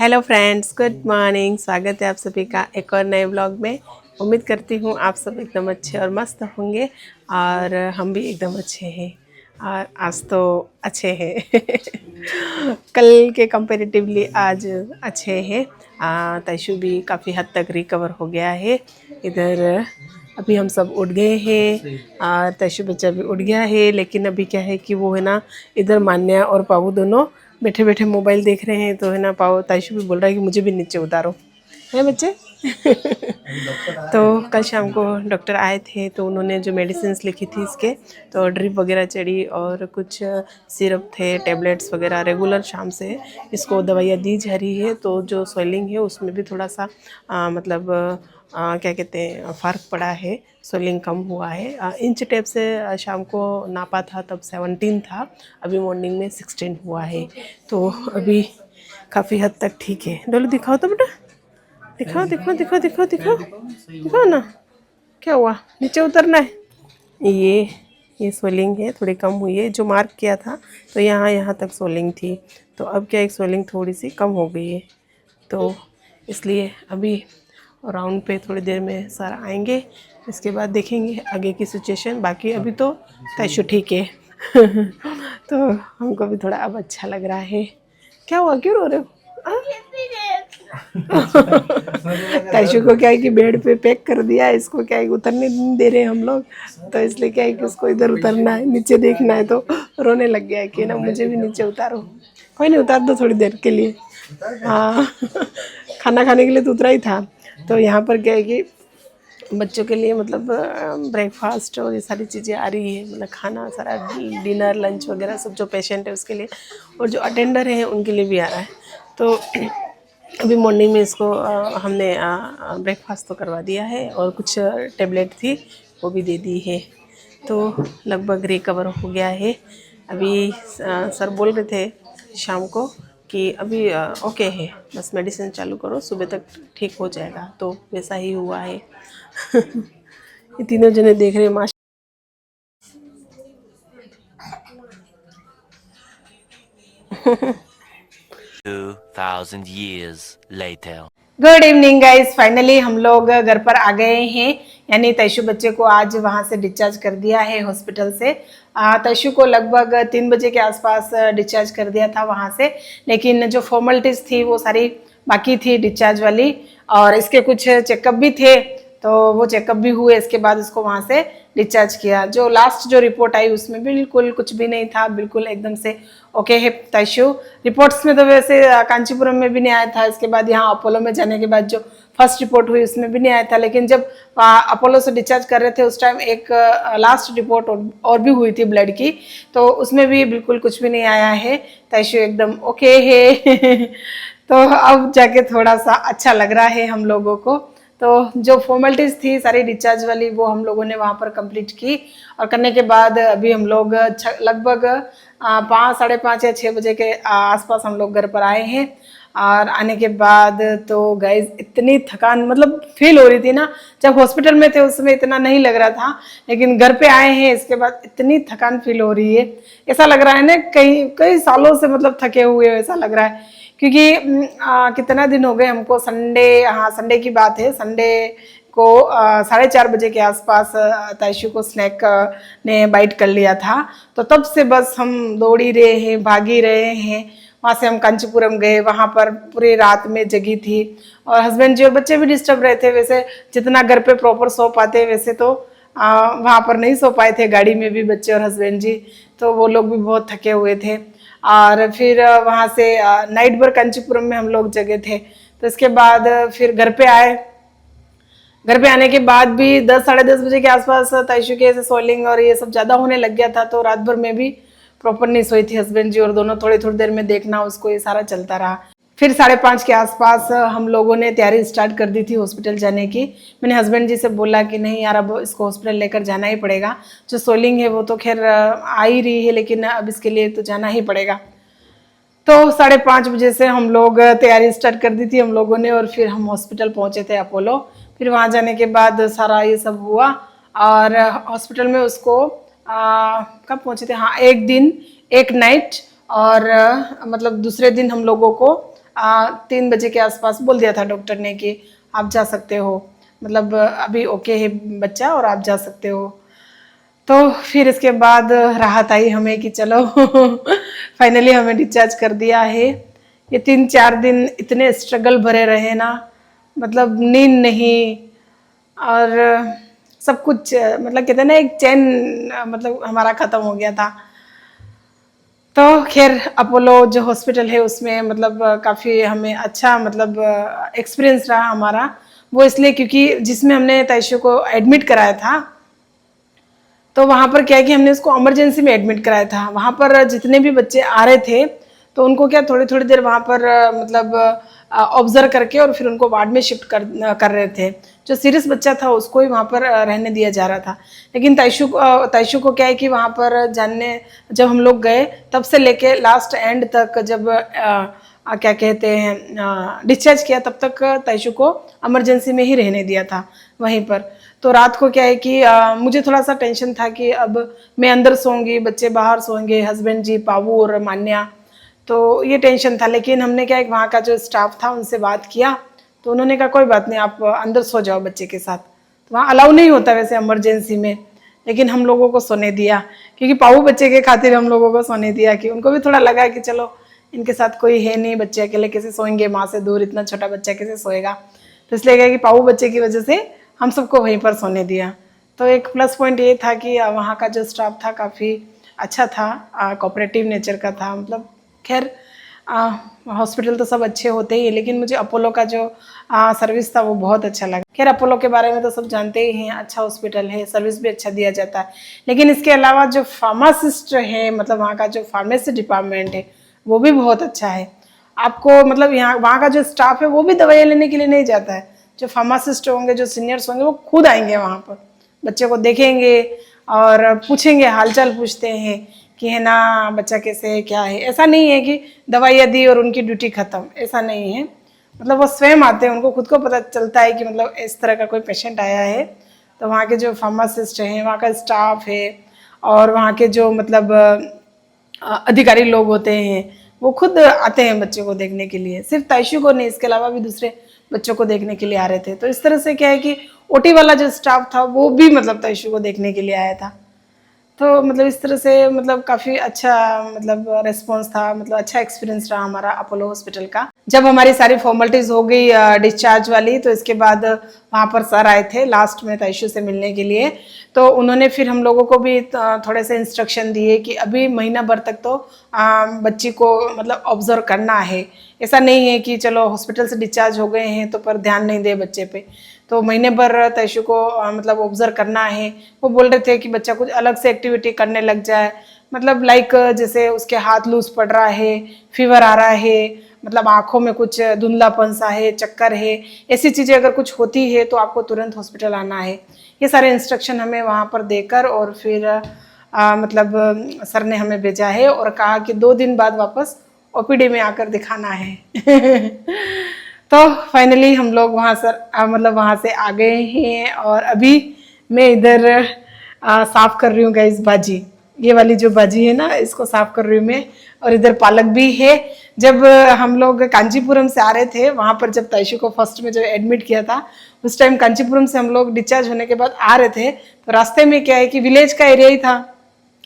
Hello friends, good morning. स्वागत है आप सभी का एक और नए व्लॉग में। उम्मीद करती हूँ आप सब एकदम अच्छे और मस्त होंगे और हम भी एकदम अच्छे हैं। और आज तो अच्छे हैं कल के कंपैरेटिवली आज अच्छे हैं। तैशु भी काफ़ी हद तक रिकवर हो गया है। इधर अभी हम सब उठ गए हैं और तैशु बच्चा भी उठ गया है। लेकिन अभी क्या है कि वो है ना, इधर मान्या और पावू दोनों बैठे बैठे मोबाइल देख रहे हैं। तो है ना, पाओ ताइशु भी बोल रहा है कि मुझे भी नीचे उतारो, है बच्चे तो कल शाम को डॉक्टर आए थे तो उन्होंने जो मेडिसिन्स लिखी थी इसके, तो ड्रिप वगैरह चढ़ी और कुछ सिरप थे, टेबलेट्स वगैरह रेगुलर शाम से इसको दवाइयाँ दी जा रही है। तो जो स्वेलिंग है उसमें भी थोड़ा सा क्या कहते हैं, फ़र्क पड़ा है, स्वेलिंग कम हुआ है। इंच टेप से शाम को नापा था तब 17 था, अभी मॉर्निंग में 16 हुआ है। तो अभी काफ़ी हद तक ठीक है। डोलू दिखाओ तो बेटा, दिखाओ दिखाओ दिखाओ दिखाओ दिखाओ दिखाओ ना, क्या हुआ, नीचे उतरना है। ये स्वेलिंग है, थोड़ी कम हुई है। जो मार्क किया था तो यहाँ तक स्वेलिंग थी, तो अब क्या एक स्वेलिंग थोड़ी सी कम हो गई है। तो इसलिए अभी राउंड पे थोड़ी देर में सर आएंगे, इसके बाद देखेंगे आगे की सिचुएशन। बाकी अभी तो तैशु ठीक है तो हमको भी थोड़ा अब अच्छा लग रहा है। क्या हुआ, क्यों रो रहे हो? तैशु को क्या है कि बेड पे पैक कर दिया है, इसको क्या है उतरने नहीं दे रहे हम लोग। तो इसलिए क्या है कि उसको इधर उतरना है, नीचे देखना है, तो रोने लग गया है कि ना मुझे भी नीचे उतारो। कोई नहीं, उतार दो थोड़ी देर के लिए। हाँ खाना खाने के लिए तो उतरा ही था। तो यहाँ पर क्या है कि बच्चों के लिए मतलब ब्रेकफास्ट और ये सारी चीज़ें आ रही है, मतलब खाना सारा, डिनर लंच वगैरह सब जो पेशेंट है उसके लिए और जो अटेंडर हैं उनके लिए भी आ रहा है। तो अभी मॉर्निंग में इसको हमने ब्रेकफास्ट तो करवा दिया है और कुछ टेबलेट थी वो भी दे दी है। तो लगभग रिकवर हो गया है। अभी सर बोल रहे थे शाम को कि अभी ओके है, बस मेडिसिन चालू करो, सुबह तक ठीक हो जाएगा। तो वैसा ही हुआ है ये तीनों जने देख रहे हैं माशा। 2000 years later. Good evening guys, finally हम लोग घर पर आ गए हैं। यानी तैशु बच्चे को आज वहाँ से डिस्चार्ज कर दिया है हॉस्पिटल से। तैशु को लगभग 3 बजे के आसपास डिस्चार्ज कर दिया था वहाँ से। लेकिन जो फॉर्मेलिटीज़ थी वो सारी बाकी थी डिस्चार्ज वाली, और इसके कुछ चेकअप भी थे, तो वो चेकअप भी हुए। इसके बाद उसको वहाँ से डिस्चार्ज किया। जो लास्ट जो रिपोर्ट आई उसमें बिल्कुल कुछ भी नहीं था, बिल्कुल एकदम से ओके है तैशु। रिपोर्ट्स में तो वैसे कांचीपुरम में भी नहीं आया था, इसके बाद यहाँ अपोलो में जाने के बाद जो फर्स्ट रिपोर्ट हुई उसमें भी नहीं आया था। लेकिन जब अपोलो से डिस्चार्ज कर रहे थे उस टाइम एक लास्ट रिपोर्ट और भी हुई थी ब्लड की, तो उसमें भी बिल्कुल कुछ भी नहीं आया है। तैशु एकदम ओके है तो अब जाके थोड़ा सा अच्छा लग रहा है हम लोगों को। तो जो फॉर्मेलिटीज़ थी सारी डिस्चार्ज वाली वो हम लोगों ने वहाँ पर कंप्लीट की, और करने के बाद अभी हम लोग लगभग 5, साढ़े 5 या 6 बजे के आसपास हम लोग घर पर आए हैं। और आने के बाद तो गाइस इतनी थकान मतलब फील हो रही थी ना, जब हॉस्पिटल में थे उस समय इतना नहीं लग रहा था, लेकिन घर पे आए हैं इसके बाद इतनी थकान फील हो रही है। ऐसा लग रहा है ना कई कई सालों से मतलब थके हुए ऐसा लग रहा है, क्योंकि कितना दिन हो गए हमको। संडे, हाँ संडे की बात है, संडे को 4:30 बजे के आसपास तैशु को स्नैक ने बाइट कर लिया था। तो तब से बस हम दौड़ ही रहे हैं, भाग ही रहे हैं। वहाँ से हम कांचीपुरम गए, वहाँ पर पूरी रात में जगी थी, और हस्बैंड जी और बच्चे भी डिस्टर्ब रहे थे। वैसे जितना घर पे प्रॉपर सो पाते वैसे तो वहाँ पर नहीं सो पाए थे, गाड़ी में भी बच्चे और हस्बैंड जी, तो वो लोग भी बहुत थके हुए थे। और फिर वहाँ से नाइट भर कांचीपुरम में हम लोग जगे थे। तो इसके बाद फिर घर पे आए। घर पे आने के बाद भी 10, साढ़े 10 बजे के आसपास तैशु के ऐसे स्वेलिंग और ये सब ज़्यादा होने लग गया था, तो रात भर में भी प्रॉपर नहीं सोई थी हस्बैंड जी और दोनों। थोड़ी थोड़ी देर में देखना उसको, ये सारा चलता रहा। फिर 5:30 के आसपास हम लोगों ने तैयारी स्टार्ट कर दी थी हॉस्पिटल जाने की। मैंने हस्बैंड जी से बोला कि नहीं यार, अब इसको हॉस्पिटल लेकर जाना ही पड़ेगा। जो स्वेलिंग है वो तो खैर आ ही रही है, लेकिन अब इसके लिए तो जाना ही पड़ेगा। तो 5:30 बजे से हम लोग तैयारी स्टार्ट कर दी थी हम लोगों ने, और फिर हम हॉस्पिटल पहुंचे थे अपोलो। फिर वहां जाने के बाद सारा ये सब हुआ, और हॉस्पिटल में उसको कब पहुंचे थे, हाँ 1 दिन 1 नाइट, और मतलब दूसरे दिन हम लोगों को 3 बजे के आसपास बोल दिया था डॉक्टर ने कि आप जा सकते हो, मतलब अभी ओके है बच्चा और आप जा सकते हो। तो फिर इसके बाद राहत आई हमें कि चलो फाइनली हमें डिस्चार्ज कर दिया है। ये 3-4 दिन इतने स्ट्रगल भरे रहे ना, मतलब नींद नहीं और सब कुछ, मतलब कहते हैं ना एक चैन मतलब हमारा ख़त्म हो गया था। तो खैर अपोलो जो हॉस्पिटल है उसमें मतलब काफ़ी हमें अच्छा मतलब एक्सपीरियंस रहा हमारा। वो इसलिए क्योंकि जिसमें हमने तैशु को एडमिट कराया था, तो वहाँ पर क्या है कि हमने उसको इमरजेंसी में एडमिट कराया था। वहाँ पर जितने भी बच्चे आ रहे थे तो उनको क्या थोड़ी थोड़ी देर वहाँ पर मतलब ऑब्जर्व करके और फिर उनको वार्ड में शिफ्ट कर रहे थे। जो सीरियस बच्चा था उसको ही वहाँ पर रहने दिया जा रहा था। लेकिन तैशु को क्या है कि वहाँ पर जब हम लोग गए तब से लेके लास्ट एंड तक, जब क्या कहते हैं डिस्चार्ज किया, तब तक तैशु को इमरजेंसी में ही रहने दिया था वहीं पर। तो रात को क्या है कि मुझे थोड़ा सा टेंशन था कि अब मैं अंदर सोऊंगी, बच्चे बाहर सोएंगे, हस्बैंड जी, पावू और मान्या, तो ये टेंशन था। लेकिन हमने क्या है वहाँ का जो स्टाफ था उनसे बात किया तो उन्होंने कहा कोई बात नहीं, आप अंदर सो जाओ बच्चे के साथ। तो वहाँ अलाउ नहीं होता वैसे इमरजेंसी में, लेकिन हम लोगों को सोने दिया क्योंकि पावू बच्चे के खातिर हम लोगों को सोने दिया कि उनको भी थोड़ा लगा कि चलो इनके साथ कोई है नहीं, बच्चे अकेले कैसे सोएंगे, माँ से दूर इतना छोटा बच्चा कैसे सोएगा। तो इसलिए क्या कि पावू बच्चे की वजह से हम सबको वहीं पर सोने दिया। तो एक प्लस पॉइंट ये था कि वहाँ का जो स्टाफ था काफ़ी अच्छा था, कोऑपरेटिव नेचर का था। मतलब खैर हॉस्पिटल तो सब अच्छे होते ही है, लेकिन मुझे अपोलो का जो सर्विस था वो बहुत अच्छा लगा। खैर अपोलो के बारे में तो सब जानते ही हैं, अच्छा हॉस्पिटल है, सर्विस भी अच्छा दिया जाता है। लेकिन इसके अलावा जो फार्मासिस्ट है, मतलब वहाँ का जो फार्मेसी डिपार्टमेंट है वो भी बहुत अच्छा है। आपको मतलब यहाँ वहाँ का जो स्टाफ है वो भी दवाइयाँ लेने के लिए नहीं जाता है। जो फार्मासिस्ट होंगे, जो सीनियर्स होंगे, वो खुद आएंगे वहाँ पर, बच्चे को देखेंगे और पूछेंगे, हालचाल पूछते हैं कि है ना बच्चा कैसे है, क्या है। ऐसा नहीं है कि दवाइयाँ दी और उनकी ड्यूटी खत्म, ऐसा नहीं है। मतलब वो स्वयं आते हैं, उनको खुद को पता चलता है कि मतलब इस तरह का कोई पेशेंट आया है। तो वहाँ के जो फार्मासिस्ट हैं, वहाँ का स्टाफ है और वहाँ के जो मतलब अधिकारी लोग होते हैं वो खुद आते हैं बच्चों को देखने के लिए। सिर्फ तैशु को नहीं, इसके अलावा भी दूसरे बच्चों को देखने के लिए आ रहे थे। तो इस तरह से क्या है कि ओटी वाला जो स्टाफ था वो भी मतलब तैशु को देखने के लिए आया था। तो मतलब इस तरह से मतलब काफ़ी अच्छा मतलब रिस्पॉन्स था, मतलब अच्छा एक्सपीरियंस रहा हमारा अपोलो हॉस्पिटल का। जब हमारी सारी फॉर्मेलिटीज हो गई डिस्चार्ज वाली, तो इसके बाद वहाँ पर सर आए थे लास्ट में तैशु से मिलने के लिए। तो उन्होंने फिर हम लोगों को भी थोड़े से इंस्ट्रक्शन दिए कि अभी महीना भर तक तो बच्ची को मतलब ऑब्जर्व करना है। ऐसा नहीं है कि चलो हॉस्पिटल से डिस्चार्ज हो गए हैं तो पर ध्यान नहीं दे बच्चे पे। तो महीने भर तैशु को मतलब ऑब्जर्व करना है। वो बोल रहे थे कि बच्चा कुछ अलग से एक्टिविटी करने लग जाए, मतलब लाइक जैसे उसके हाथ लूज पड़ रहा है, फीवर आ रहा है, मतलब आँखों में कुछ धुंधलापन सा है, चक्कर है, ऐसी चीज़ें अगर कुछ होती है तो आपको तुरंत हॉस्पिटल आना है। ये सारे इंस्ट्रक्शन हमें वहाँ पर देकर और फिर मतलब सर ने हमें भेजा है और कहा कि 2 दिन बाद वापस ओपीडी में आकर दिखाना है। तो फाइनली हम लोग वहाँ मतलब वहाँ से आ गए हैं और अभी मैं इधर साफ कर रही हूँ गाइस भाजी। ये वाली जो भाजी है ना, इसको साफ कर रही हूँ मैं। और इधर पालक भी है। जब हम लोग कांचीपुरम से आ रहे थे, वहाँ पर जब तैशु को फर्स्ट में जो एडमिट किया था, उस टाइम कांचीपुरम से हम लोग डिस्चार्ज होने के बाद आ रहे थे, तो रास्ते में क्या है कि विलेज का एरिया ही था।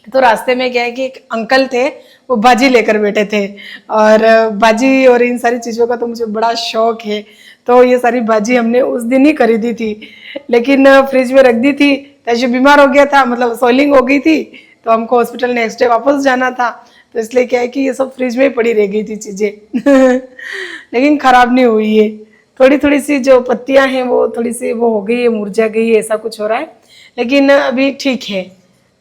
तो रास्ते में क्या है कि एक अंकल थे, वो भाजी लेकर बैठे थे। और भाजी और इन सारी चीज़ों का तो मुझे बड़ा शौक है। तो ये सारी भाजी हमने उस दिन ही खरीदी थी, लेकिन फ्रिज में रख दी थी। तैशु बीमार हो गया था, मतलब सोलिंग हो गई थी, तो हमको हॉस्पिटल नेक्स्ट डे वापस जाना था। तो इसलिए क्या है कि ये सब फ्रिज में ही पड़ी रह गई थी चीज़ें। लेकिन ख़राब नहीं हुई है। थोड़ी थोड़ी सी जो पत्तियां हैं वो थोड़ी सी वो हो गई है, मुरझा गई है, ऐसा कुछ हो रहा है, लेकिन अभी ठीक है।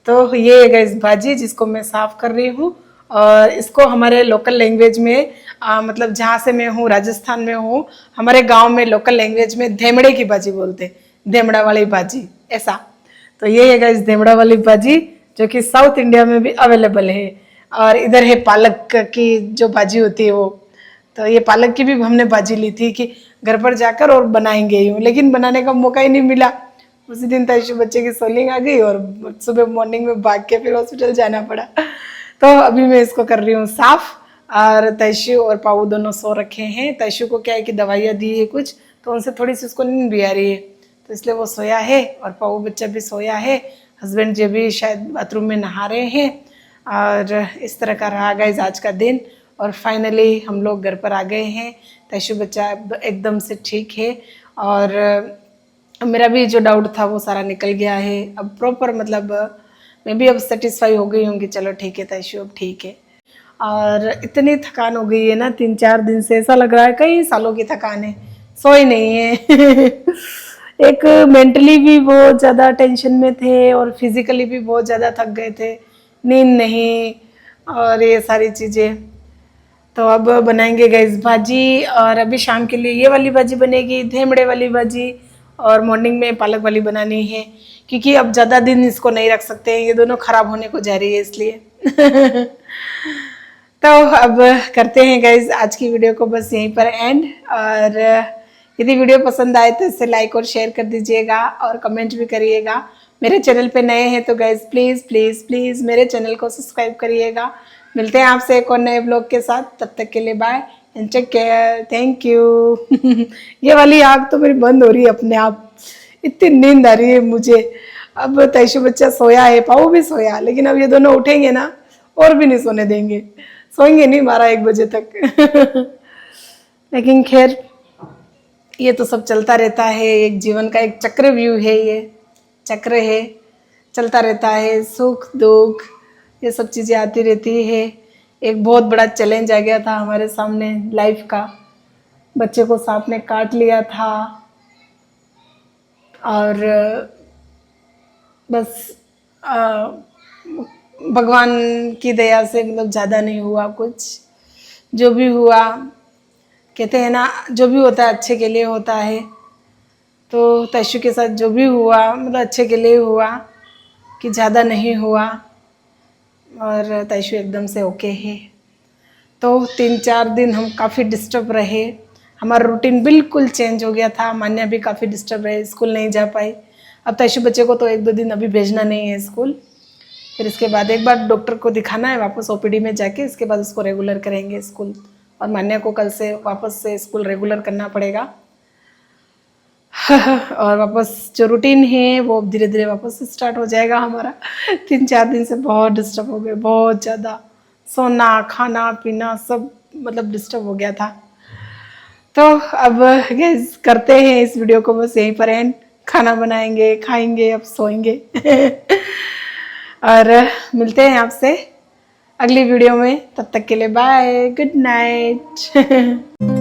तो ये है गाइस भाजी जिसको मैं साफ कर रही हूँ। और इसको हमारे लोकल लैंग्वेज में मतलब जहाँ से मैं हूँ, राजस्थान में हूँ, हमारे गांव में लोकल लैंग्वेज में धेमड़े की भाजी बोलते हैं, धेमड़ा वाली भाजी ऐसा। तो ये है गाइस धेमड़ा वाली भाजी, जो कि साउथ इंडिया में भी अवेलेबल है। और इधर है पालक की जो भाजी होती है वो। तो ये पालक की भी हमने भाजी ली थी कि घर पर जाकर और बनाएंगे यूँ, लेकिन बनाने का मौका ही नहीं मिला। उसी दिन तैशु बच्चे की सोलिंग आ गई और सुबह मॉर्निंग में भाग के फिर हॉस्पिटल जाना पड़ा। तो अभी मैं इसको कर रही हूँ साफ। और तैशु और पाऊ दोनों सो रखे हैं। तैशु को क्या है कि दवाइयाँ दी है कुछ, तो उनसे थोड़ी सी उसको नींद भी आ रही है, तो इसलिए वो सोया है और पाऊ बच्चा भी सोया है। हस्बैंड जी भी शायद बाथरूम में नहा रहे हैं। और इस तरह का रहा गाइस आज का दिन। और फाइनली हम लोग घर पर आ गए हैं। तैशु बच्चा एकदम से ठीक है और मेरा भी जो डाउट था वो सारा निकल गया है। अब प्रॉपर मतलब मैं भी अब सेटिस्फाई हो गई हूँ कि चलो ठीक है तैशु अब ठीक है। और इतनी थकान हो गई है ना 3-4 दिन से, ऐसा लग रहा है कई सालों की थकान है, सोए नहीं है। एक मेंटली भी बहुत ज़्यादा टेंशन में थे और फिजिकली भी बहुत ज़्यादा थक गए थे, नींद नहीं और ये सारी चीज़ें। तो अब बनाएंगे गैस भाजी और अभी शाम के लिए ये वाली भाजी बनेगी, धेमड़े वाली भाजी, और मॉर्निंग में पालक वाली बनानी है क्योंकि अब ज़्यादा दिन इसको नहीं रख सकते, ये दोनों ख़राब होने को जा रही है इसलिए। तो अब करते हैं गाइज आज की वीडियो को बस यहीं पर एंड। और यदि वीडियो पसंद आए तो इसे लाइक और शेयर कर दीजिएगा और कमेंट भी करिएगा। मेरे चैनल पे नए हैं तो गाइज प्लीज़ प्लीज़ प्लीज़ मेरे चैनल को सब्सक्राइब करिएगा। मिलते हैं आपसे एक और नए ब्लॉग के साथ, तब तक के लिए bye and take care, thank you. ये वाली आँख तो मेरी बंद हो रही है अपने आप, इतनी नींद आ रही है मुझे। अब तैशु बच्चा सोया है, पाऊ भी सोया, लेकिन अब ये दोनों उठेंगे ना और भी नहीं सोने देंगे, सोएंगे नहीं 12-1 बजे तक। लेकिन खैर ये तो सब चलता रहता है, एक जीवन का एक चक्रव्यूह है, ये चक्र है, चलता रहता है, सुख दुख ये सब चीज़ें आती रहती है। एक बहुत बड़ा चैलेंज आ गया था हमारे सामने लाइफ का, बच्चे को सांप ने काट लिया था और बस भगवान की दया से मतलब ज़्यादा नहीं हुआ कुछ, जो भी हुआ कहते हैं ना जो भी होता है अच्छे के लिए होता है। तो तैशु के साथ जो भी हुआ मतलब अच्छे के लिए हुआ कि ज़्यादा नहीं हुआ और तैशु एकदम से ओके है। तो 3-4 दिन हम काफ़ी डिस्टर्ब रहे, हमारा रूटीन बिल्कुल चेंज हो गया था। मान्या भी काफ़ी डिस्टर्ब रहे, स्कूल नहीं जा पाई। अब तैशु बच्चे को तो 1-2 दिन अभी भेजना नहीं है स्कूल, फिर इसके बाद एक बार डॉक्टर को दिखाना है वापस ओपीडी में जाके, इसके बाद उसको रेगुलर करेंगे स्कूल। और मान्या को कल से वापस से स्कूल रेगुलर करना पड़ेगा। और वापस जो रूटीन है वो धीरे धीरे वापस स्टार्ट हो जाएगा हमारा। 3-4 दिन से बहुत डिस्टर्ब हो गए, बहुत ज़्यादा, सोना खाना पीना सब मतलब डिस्टर्ब हो गया था। तो अब गाइस करते हैं इस वीडियो को बस यहीं पर एंड, खाना बनाएंगे खाएंगे अब सोएंगे। और मिलते हैं आपसे अगली वीडियो में, तब तक के लिए बाय, गुड नाइट।